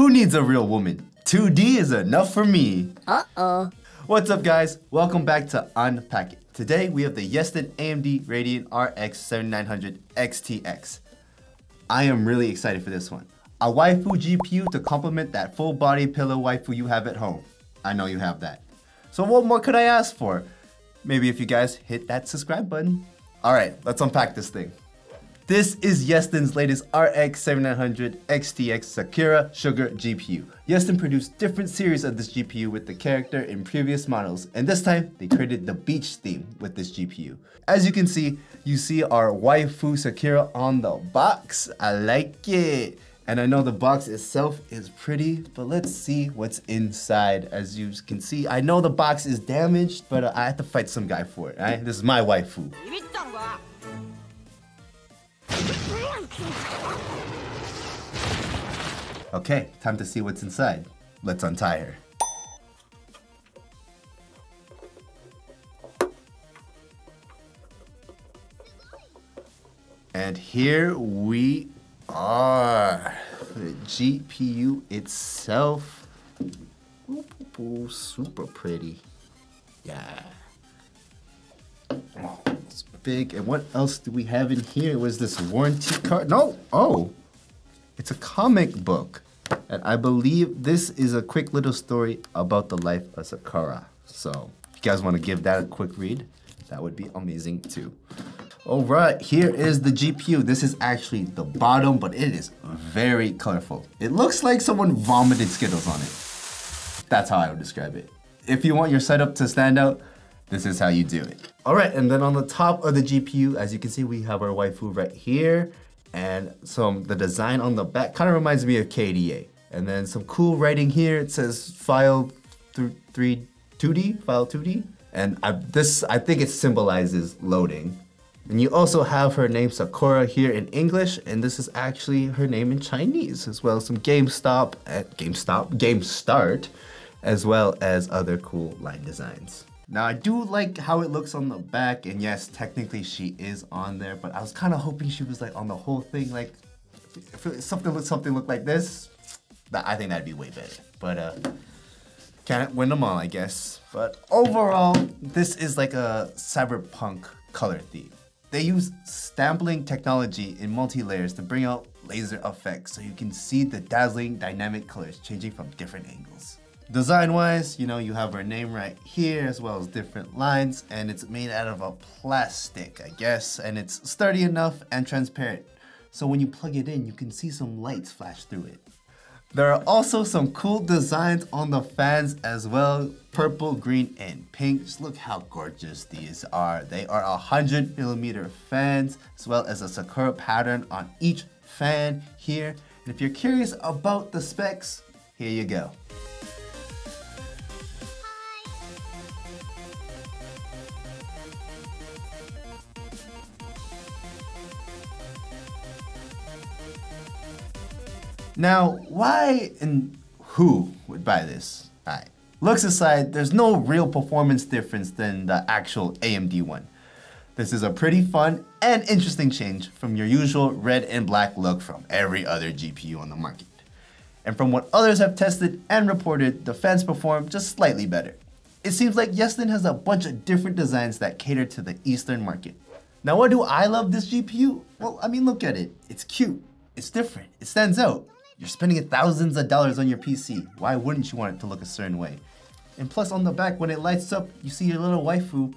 Who needs a real woman? 2D is enough for me. Uh-oh. What's up, guys? Welcome back to Unpack It. Today we have the Yeston AMD Radeon RX 7900 XTX. I am really excited for this one. A Waifu GPU to complement that full body pillow waifu you have at home. I know you have that. So what more could I ask for? Maybe if you guys hit that subscribe button. All right, let's unpack this thing. This is Yeston's latest RX 7900 XTX Sakura Sugar GPU. Yeston produced different series of this GPU with the character in previous models, and this time they created the beach theme with this GPU. As you can see, you see our Waifu Sakura on the box. I like it. And I know the box itself is pretty, but let's see what's inside. As you can see, I know the box is damaged, but I have to fight some guy for it, right? This is my waifu. Okay, time to see what's inside. Let's untie her. And here we are. The GPU itself. Ooh, super pretty. Yeah. Oh, it's big. And what else do we have in here? Was this warranty card? No. Oh, it's a comic book. And I believe this is a quick little story about the life of Sakura. So if you guys want to give that a quick read, that would be amazing too. All right, here is the GPU. This is actually the bottom, but it is very colorful. It looks like someone vomited Skittles on it. That's how I would describe it. If you want your setup to stand out, this is how you do it. All right, and then on the top of the GPU, as you can see, we have our waifu right here. And the design on the back kind of reminds me of KDA. And then some cool writing here. It says file 2D, file 2D. And I think it symbolizes loading. And you also have her name Sakura here in English, and this is actually her name in Chinese, as well as some Game Start, as well as other cool line designs. Now I do like how it looks on the back, and yes, technically she is on there, but I was kind of hoping she was like on the whole thing, like if something looked like this, I think that'd be way better. But can't win them all, I guess. But overall, this is like a cyberpunk color theme. They use stampling technology in multi-layers to bring out laser effects so you can see the dazzling dynamic colors changing from different angles. Design-wise, you know, you have her name right here as well as different lines, and it's made out of a plastic, I guess, and it's sturdy enough and transparent. So when you plug it in, you can see some lights flash through it. There are also some cool designs on the fans as well. Purple, green, and pink. Just look how gorgeous these are. They are 100mm fans, as well as a Sakura pattern on each fan here. And if you're curious about the specs, here you go. Now, why and who would buy this? Alright, looks aside, there's no real performance difference than the actual AMD one. This is a pretty fun and interesting change from your usual red and black look from every other GPU on the market. And from what others have tested and reported, the fans perform just slightly better. It seems like Yeston has a bunch of different designs that cater to the Eastern market. Now, why do I love this GPU? Well, I mean, look at it. It's cute. It's different. It stands out. You're spending thousands of dollars on your PC. Why wouldn't you want it to look a certain way? And plus on the back, when it lights up, you see your little waifu.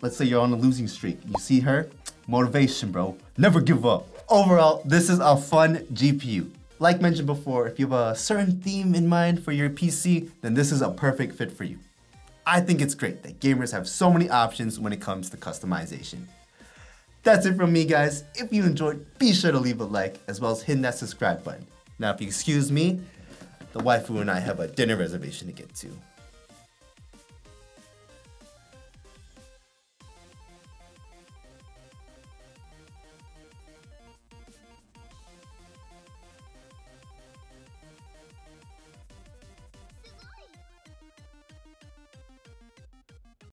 Let's say you're on a losing streak. You see her, motivation, bro. Never give up. Overall, this is a fun GPU. Like mentioned before, if you have a certain theme in mind for your PC, then this is a perfect fit for you. I think it's great that gamers have so many options when it comes to customization. That's it from me, guys. If you enjoyed, be sure to leave a like, as well as hitting that subscribe button. Now, if you excuse me, the waifu and I have a dinner reservation to get to.